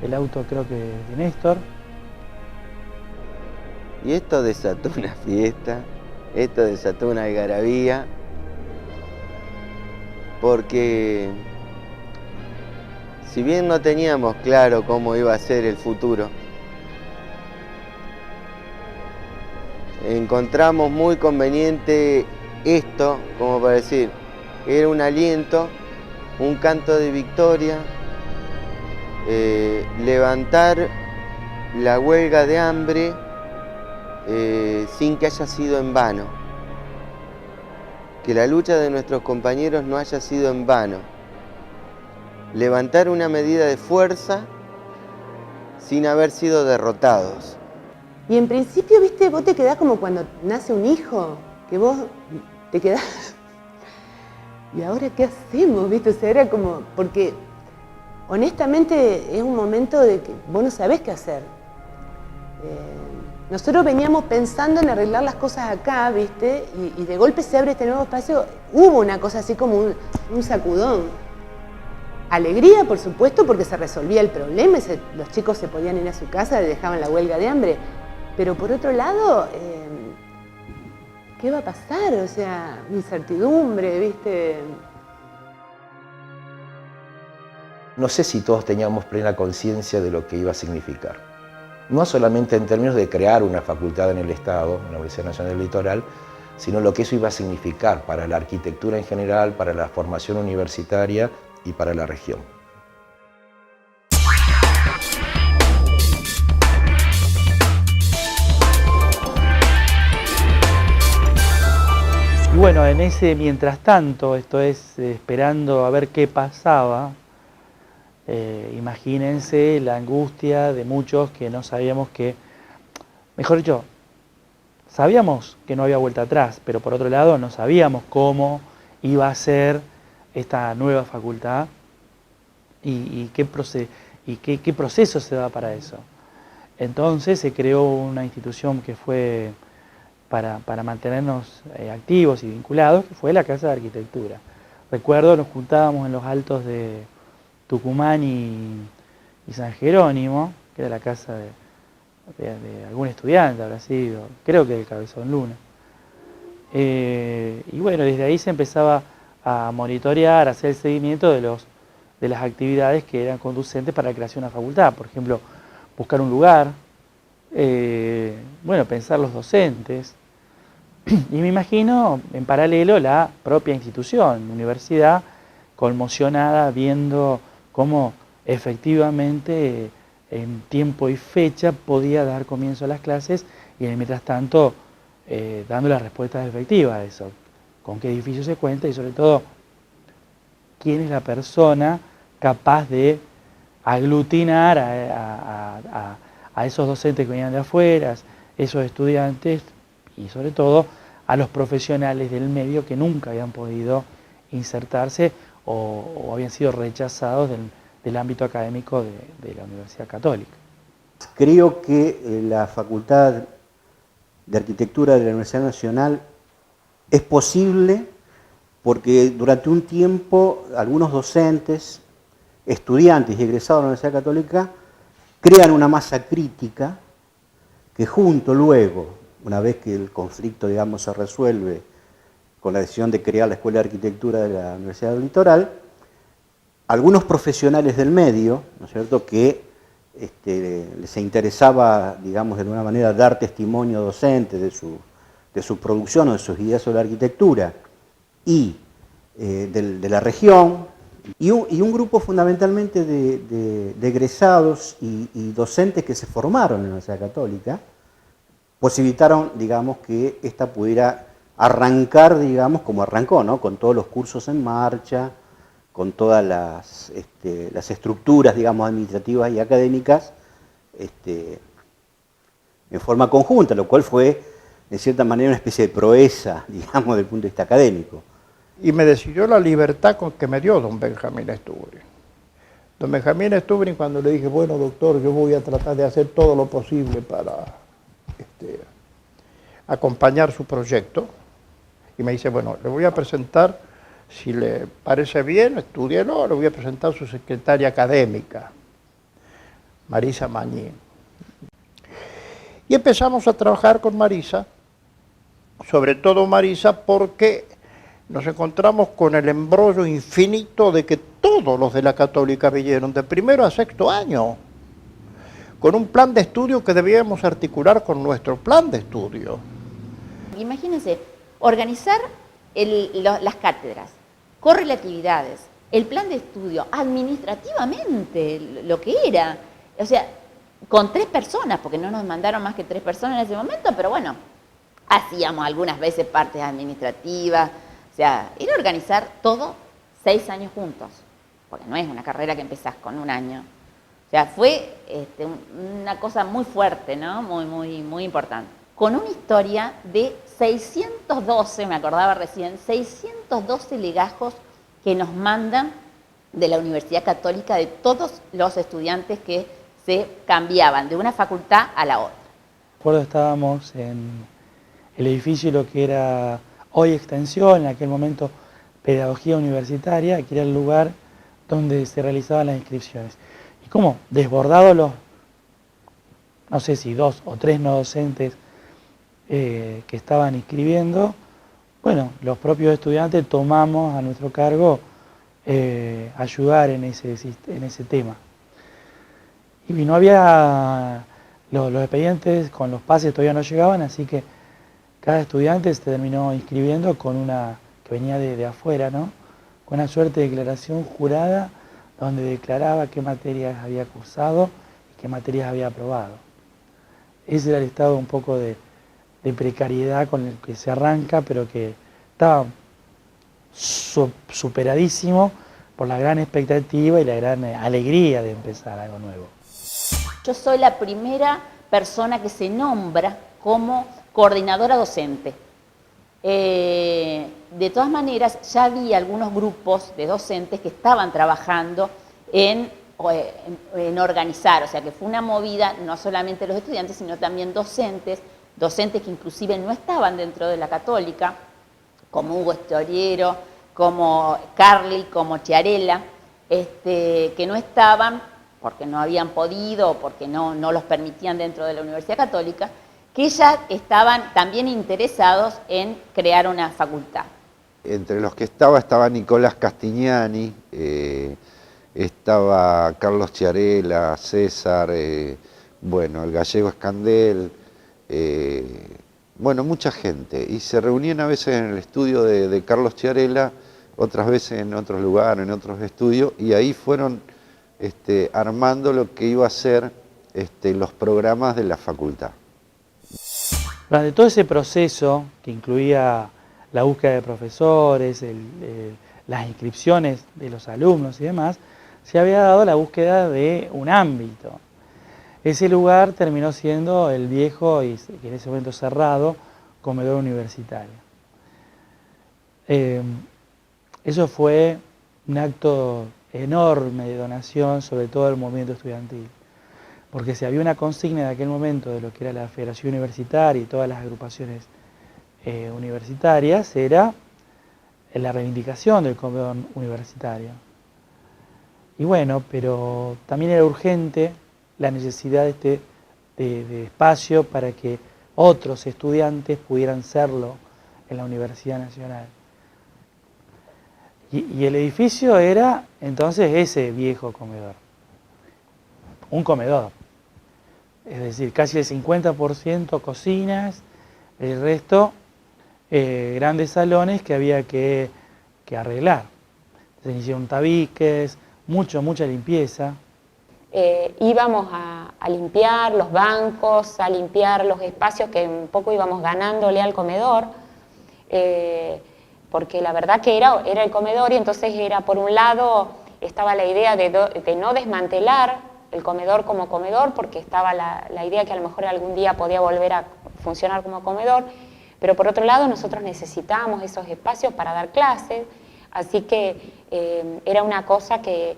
S10: del auto, creo que de Néstor.
S17: Y esto desató una fiesta, esto desató una algarabía, porque si bien no teníamos claro cómo iba a ser el futuro, encontramos muy conveniente esto, como para decir, era un aliento, un canto de victoria, levantar la huelga de hambre sin que haya sido en vano, que la lucha de nuestros compañeros no haya sido en vano, levantar una medida de fuerza sin haber sido derrotados.
S16: Y en principio, viste, vos te quedás como cuando nace un hijo, que vos te quedás... ¿Y ahora qué hacemos? ¿Viste? O sea, era como... Porque honestamente es un momento de que vos no sabés qué hacer. Nosotros veníamos pensando en arreglar las cosas acá, ¿viste? Y de golpe se abre este nuevo espacio. Hubo una cosa así como un sacudón. Alegría, por supuesto, porque se resolvía el problema, los chicos se podían ir a su casa, dejaban la huelga de hambre. Pero por otro lado, ¿qué va a pasar? O sea, incertidumbre, ¿viste?
S21: No sé si todos teníamos plena conciencia de lo que iba a significar. No solamente en términos de crear una facultad en el Estado, en la Universidad Nacional del Litoral, sino lo que eso iba a significar para la arquitectura en general, para la formación universitaria y para la región.
S10: Y bueno, en ese mientras tanto, esto es esperando a ver qué pasaba, imagínense la angustia de muchos que no sabíamos que, mejor dicho, sabíamos que no había vuelta atrás, pero por otro lado no sabíamos cómo iba a ser esta nueva facultad y qué proceso se da para eso. Entonces se creó una institución que fue para mantenernos activos y vinculados, que fue la Casa de Arquitectura. Recuerdo, nos juntábamos en los altos de Tucumán y San Jerónimo, que era la casa de algún estudiante, habrá sido, creo que del Cabezón Luna. Y bueno, desde ahí se empezaba a monitorear, a hacer el seguimiento de las actividades que eran conducentes para la creación de una facultad. Por ejemplo, buscar un lugar, bueno, pensar los docentes. Y me imagino, en paralelo, la propia institución, universidad, conmocionada, viendo cómo efectivamente en tiempo y fecha podía dar comienzo a las clases y mientras tanto dando las respuestas efectivas a eso. Con qué edificio se cuenta y sobre todo quién es la persona capaz de aglutinar a esos docentes que venían de afuera, esos estudiantes y sobre todo a los profesionales del medio que nunca habían podido insertarse o habían sido rechazados del ámbito académico de la Universidad Católica.
S6: Creo que la Facultad de Arquitectura de la Universidad Nacional es posible porque durante un tiempo algunos docentes, estudiantes y egresados de la Universidad Católica crean una masa crítica que junto luego, una vez que el conflicto, digamos, se resuelve con la decisión de crear la Escuela de Arquitectura de la Universidad del Litoral, algunos profesionales del medio, ¿no es cierto?, que les interesaba, digamos, de alguna manera dar testimonio docente de su producción o de sus ideas sobre la arquitectura y de la región, y un grupo fundamentalmente de egresados y docentes que se formaron en la Universidad Católica, posibilitaron, digamos, que esta pudiera arrancar, digamos, como arrancó, ¿no? Con todos los cursos en marcha, con todas las estructuras, digamos, administrativas y académicas, en forma conjunta, lo cual fue, de cierta manera, una especie de proeza, digamos, desde el punto de vista académico.
S2: Y me decidió la libertad que me dio don Benjamín Stubring. Don Benjamín Stubring, cuando le dije, bueno, doctor, yo voy a tratar de hacer todo lo posible para acompañar su proyecto, y me dice, bueno, le voy a presentar, si le parece bien, estúdielo, le voy a presentar a su secretaria académica, Marisa Mañín. Y empezamos a trabajar con Marisa, sobre todo Marisa, porque nos encontramos con el embrollo infinito de que todos los de la Católica vinieron de primero a sexto año, con un plan de estudio que debíamos articular con nuestro plan de estudio.
S3: Imagínense, organizar las cátedras, correlatividades, el plan de estudio, administrativamente, lo que era, o sea, con 3 personas, porque no nos mandaron más que 3 personas en ese momento, pero bueno, hacíamos algunas veces partes administrativas, o sea, era organizar todo 6 años juntos, porque no es una carrera que empezás con un año. O sea, fue una cosa muy fuerte, ¿no? Muy importante. Con una historia de 612, me acordaba recién, 612 legajos que nos mandan de la Universidad Católica de todos los estudiantes que se cambiaban de una facultad a la otra.
S10: Recuerdo estábamos en el edificio lo que era hoy Extensión, en aquel momento Pedagogía Universitaria, que era el lugar donde se realizaban las inscripciones. Y como desbordados los, no sé si 2 o 3 no docentes que estaban inscribiendo, bueno, los propios estudiantes tomamos a nuestro cargo ayudar en ese tema. Y no había, los expedientes con los pases todavía no llegaban, así que cada estudiante se terminó inscribiendo con una, que venía de afuera, ¿no? Con una suerte de declaración jurada donde declaraba qué materias había cursado y qué materias había aprobado. Ese era el estado un poco de precariedad con el que se arranca, pero que estaba superadísimo por la gran expectativa y la gran alegría de empezar algo nuevo.
S3: Yo soy la primera persona que se nombra como coordinadora docente. De todas maneras, ya había algunos grupos de docentes que estaban trabajando en organizar, o sea que fue una movida no solamente los estudiantes, sino también docentes que inclusive no estaban dentro de la Católica, como Hugo Estoriero, como Carly, como Chiarella, que no estaban porque no habían podido o porque no los permitían dentro de la Universidad Católica, que ya estaban también interesados en crear una facultad.
S13: Entre los que estaba Nicolás Castignani, estaba Carlos Chiarella, César, bueno, el gallego Escandel, bueno, mucha gente. Y se reunían a veces en el estudio de Carlos Chiarella, otras veces en otros lugares, en otros estudios, y ahí fueron armando lo que iba a ser los programas de la facultad.
S10: Durante todo ese proceso, que incluía la búsqueda de profesores, las inscripciones de los alumnos y demás, se había dado la búsqueda de un ámbito. Ese lugar terminó siendo el viejo y en ese momento cerrado comedor universitario. Eso fue un acto enorme de donación, sobre todo el movimiento estudiantil, porque si había una consigna de aquel momento de lo que era la Federación Universitaria y todas las agrupaciones universitarias, era la reivindicación del comedor universitario. Y bueno, pero también era urgente la necesidad de espacio para que otros estudiantes pudieran serlo en la Universidad Nacional. Y el edificio era entonces ese viejo comedor, un comedor. Es decir, casi el 50% cocinas, el resto grandes salones que había que arreglar. Se hicieron tabiques, mucha limpieza.
S8: íbamos a limpiar los bancos, a limpiar los espacios que un poco íbamos ganándole al comedor, porque la verdad que era el comedor y entonces era, por un lado, estaba la idea de no desmantelar el comedor como comedor, porque estaba la idea que a lo mejor algún día podía volver a funcionar como comedor, pero por otro lado nosotros necesitábamos esos espacios para dar clases, así que era una cosa que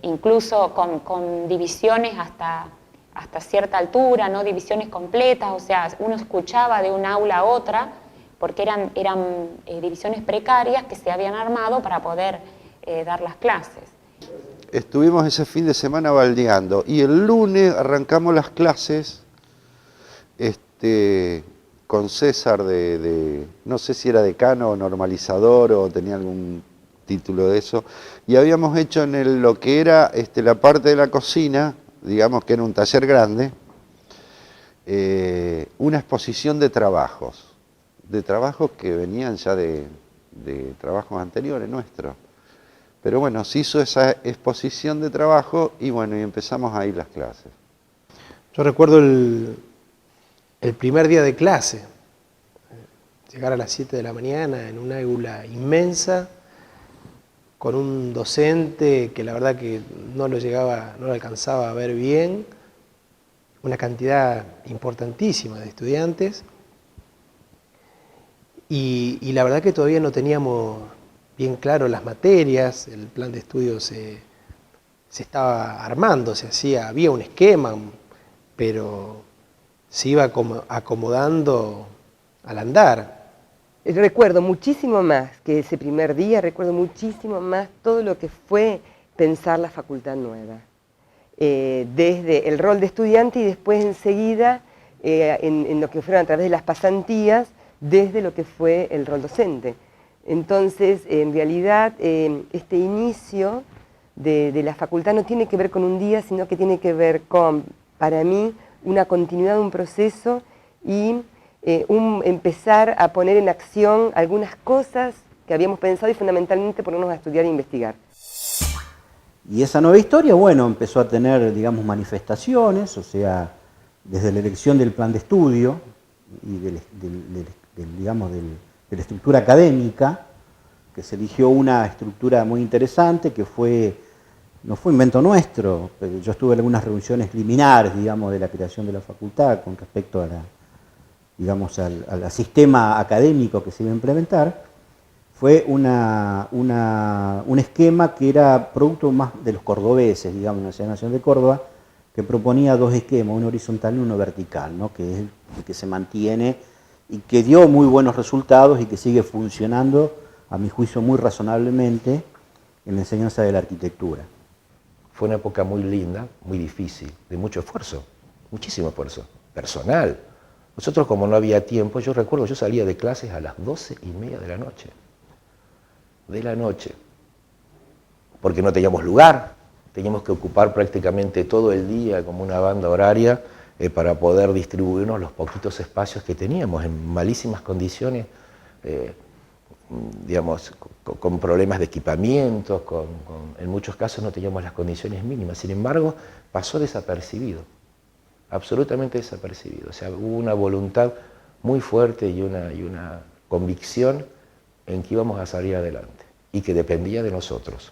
S8: incluso con divisiones hasta cierta altura, no divisiones completas, o sea, uno escuchaba de un aula a otra, porque eran divisiones precarias que se habían armado para poder dar las clases.
S13: Estuvimos ese fin de semana baldeando y el lunes arrancamos las clases con César no sé si era decano o normalizador o tenía algún título de eso, y habíamos hecho en lo que era la parte de la cocina, digamos que era un taller grande, una exposición de trabajos que venían ya de trabajos anteriores nuestros. Pero bueno, se hizo esa exposición de trabajo y bueno, y empezamos a ir las clases.
S4: Yo recuerdo el primer día de clase, llegar a las 7 de la mañana en una aula inmensa, con un docente que la verdad que no lo alcanzaba a ver bien, una cantidad importantísima de estudiantes, y la verdad que todavía no teníamos bien claro las materias, el plan de estudio se estaba armando, había un esquema, pero se iba acomodando al andar.
S7: Recuerdo muchísimo más que ese primer día, recuerdo muchísimo más todo lo que fue pensar la facultad nueva. Desde el rol de estudiante y después enseguida en lo que fueron a través de las pasantías, desde lo que fue el rol docente. Entonces, en realidad, este inicio de la facultad no tiene que ver con un día, sino que tiene que ver con, para mí, una continuidad de un proceso y empezar a poner en acción algunas cosas que habíamos pensado y fundamentalmente ponernos a estudiar e investigar.
S12: Y esa nueva historia, bueno, empezó a tener, digamos, manifestaciones, o sea, desde la elección del plan de estudio y de la estructura académica, que se eligió una estructura muy interesante que no fue invento nuestro, pero yo estuve en algunas reuniones liminares, digamos, de la creación de la facultad con respecto a al sistema académico que se iba a implementar. Fue un esquema que era producto más de los cordobeses, digamos, la Universidad Nacional de Córdoba, que proponía dos esquemas, uno horizontal y uno vertical, ¿no? Que es el que se mantiene y que dio muy buenos resultados y que sigue funcionando, a mi juicio, muy razonablemente en la enseñanza de la arquitectura.
S21: Fue una época muy linda, muy difícil, de mucho esfuerzo, muchísimo esfuerzo, personal. Nosotros, como no había tiempo, yo recuerdo, yo salía de clases a las 12:30 de la noche, porque no teníamos lugar, teníamos que ocupar prácticamente todo el día como una banda horaria para poder distribuirnos los poquitos espacios que teníamos en malísimas condiciones, digamos, con problemas de equipamiento, en muchos casos no teníamos las condiciones mínimas. Sin embargo, pasó desapercibido, absolutamente desapercibido. O sea, hubo una voluntad muy fuerte y una convicción en que íbamos a salir adelante y que dependía de nosotros.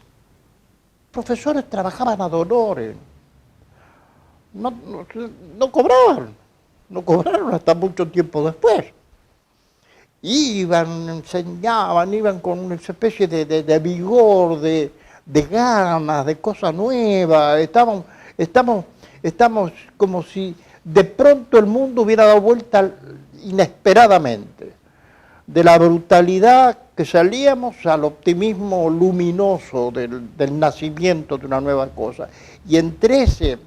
S2: Profesores trabajaban a dolores, no cobraron hasta mucho tiempo después. Iban, enseñaban, iban con una especie de vigor, de ganas, de cosas nuevas. Estamos como si de pronto el mundo hubiera dado vuelta inesperadamente. De la brutalidad que salíamos al optimismo luminoso del nacimiento de una nueva cosa. Y entre ese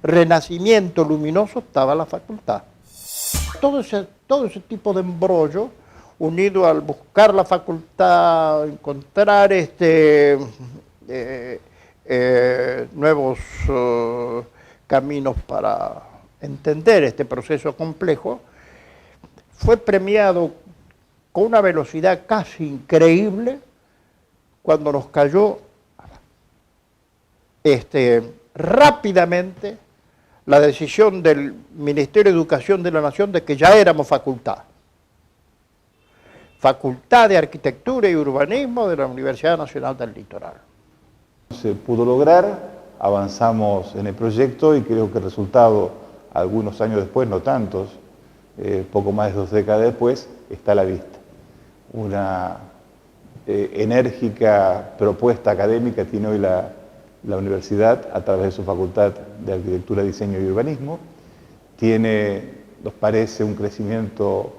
S2: renacimiento luminoso estaba la facultad. Todo ese tipo de embrollo, unido al buscar la facultad, encontrar nuevos caminos para entender este proceso complejo, fue premiado con una velocidad casi increíble cuando nos cayó rápidamente la decisión del Ministerio de Educación de la Nación de que ya éramos facultad. Facultad de Arquitectura y Urbanismo de la Universidad Nacional del Litoral.
S5: Se pudo lograr, avanzamos en el proyecto y creo que el resultado, algunos años después, no tantos, poco más de 2 décadas después, está a la vista. Una enérgica propuesta académica tiene hoy la universidad a través de su Facultad de Arquitectura, Diseño y Urbanismo. Tiene, nos parece, un crecimiento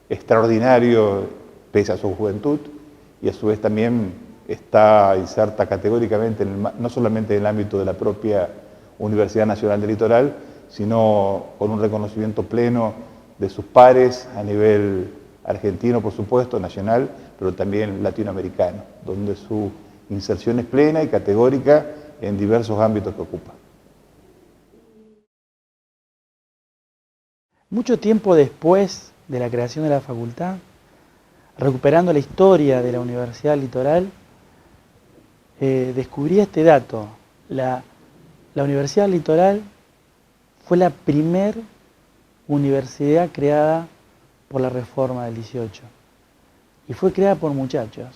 S5: extraordinario pese a su juventud y a su vez también está inserta categóricamente, no solamente en el ámbito de la propia Universidad Nacional del Litoral, sino con un reconocimiento pleno de sus pares a nivel argentino, por supuesto, nacional, pero también latinoamericano, donde su inserción es plena y categórica en diversos ámbitos que ocupa.
S10: Mucho tiempo después de la creación de la facultad, recuperando la historia de la Universidad Litoral, descubrí este dato. La Universidad Litoral fue la primer universidad creada por la reforma del 18 y fue creada por muchachos.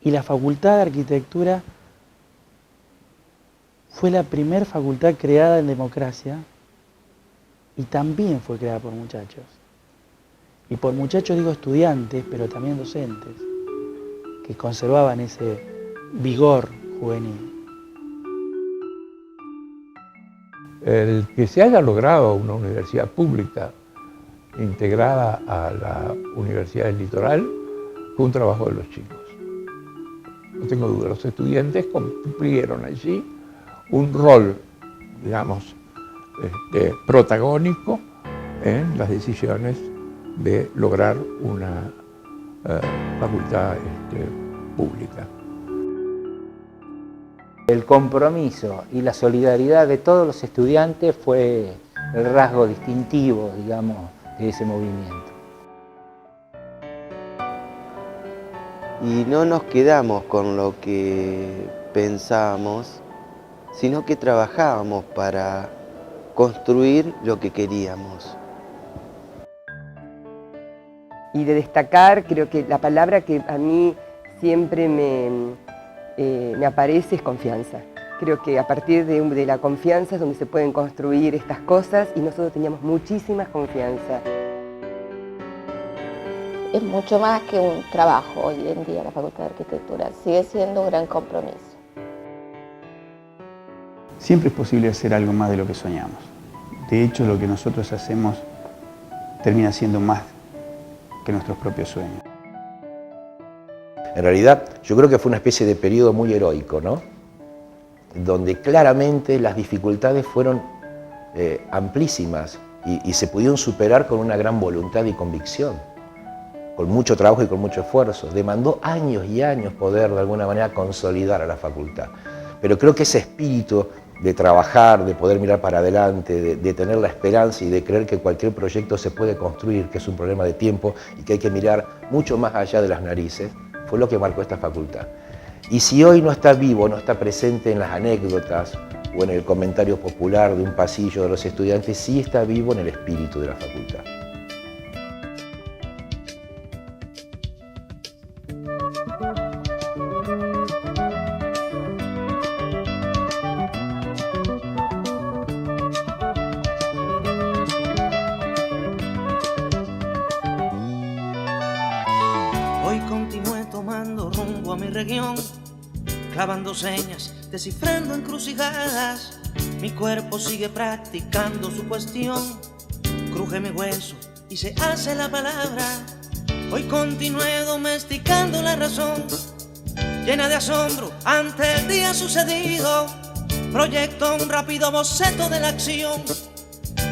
S10: Y la Facultad de Arquitectura fue la primera facultad creada en democracia y también fue creada por muchachos. Y por muchachos digo estudiantes, pero también docentes, que conservaban ese vigor juvenil.
S23: El que se haya logrado una universidad pública integrada a la Universidad del Litoral fue un trabajo de los chicos. No tengo duda, los estudiantes cumplieron allí un rol, digamos, protagónico en las decisiones de lograr una facultad pública.
S22: El compromiso y la solidaridad de todos los estudiantes fue el rasgo distintivo, digamos, de ese movimiento.
S17: Y no nos quedamos con lo que pensábamos, sino que trabajábamos para construir lo que queríamos.
S7: Y de destacar, creo que la palabra que a mí siempre me aparece es confianza. Creo que a partir de la confianza es donde se pueden construir estas cosas y nosotros teníamos muchísima confianza.
S11: Es mucho más que un trabajo hoy en día la Facultad de Arquitectura, sigue siendo un gran compromiso.
S15: Siempre es posible hacer algo más de lo que soñamos. De hecho, lo que nosotros hacemos termina siendo más que nuestros propios sueños.
S21: En realidad, yo creo que fue una especie de periodo muy heroico, ¿no? Donde claramente las dificultades fueron amplísimas y se pudieron superar con una gran voluntad y convicción, con mucho trabajo y con mucho esfuerzo. Demandó años y años poder de alguna manera consolidar a la facultad. Pero creo que ese espíritu de trabajar, de poder mirar para adelante, de tener la esperanza y de creer que cualquier proyecto se puede construir, que es un problema de tiempo y que hay que mirar mucho más allá de las narices, fue lo que marcó esta facultad. Y si hoy no está vivo, no está presente en las anécdotas o en el comentario popular de un pasillo de los estudiantes, sí está vivo en el espíritu de la facultad.
S18: Hoy continué tomando rumbo a mi región, clavando señas, descifrando encrucijadas. Mi cuerpo sigue practicando su cuestión, cruje mi hueso y se hace la palabra. Hoy continué domesticando la razón, llena de asombro ante el día sucedido. Proyecto un rápido boceto de la acción,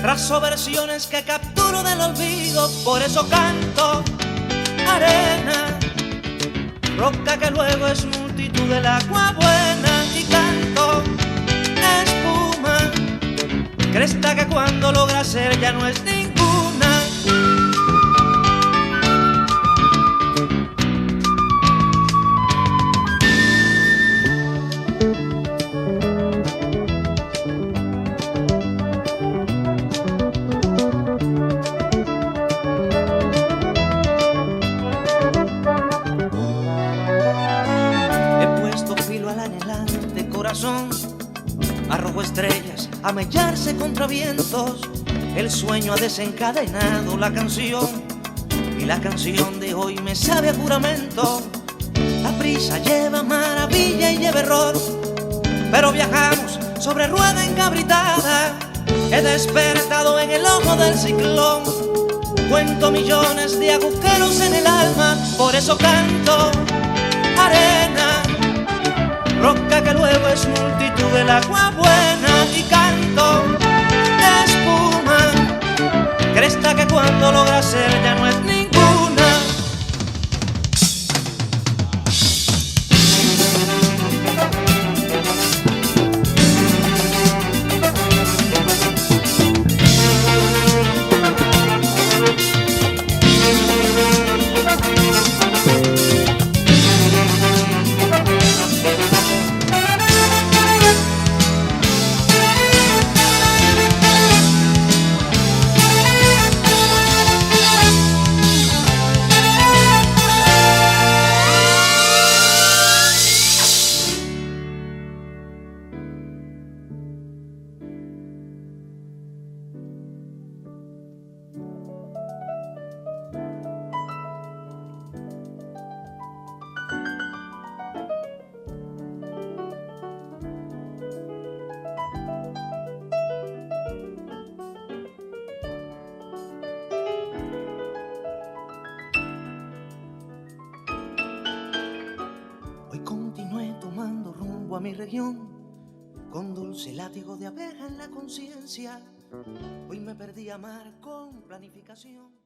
S18: trazo versiones que capturo del olvido. Por eso canto arena, roca que luego es multitud del agua buena, y canto espuma, cresta que cuando logra ser ya no es ninguna. a mellarse contra vientos. El sueño ha desencadenado la canción y la canción de hoy me sabe a juramento. La prisa lleva maravilla y lleva error, pero viajamos sobre rueda encabritada. He despertado en el ojo del ciclón, cuento millones de agujeros en el alma, por eso canto arena, roca que luego es multitud del agua buena, y canto espuma, cresta que cuando logra ser ya no es ninguna. A mi región, con dulce látigo de abeja en la conciencia, hoy me perdí a amar con planificación.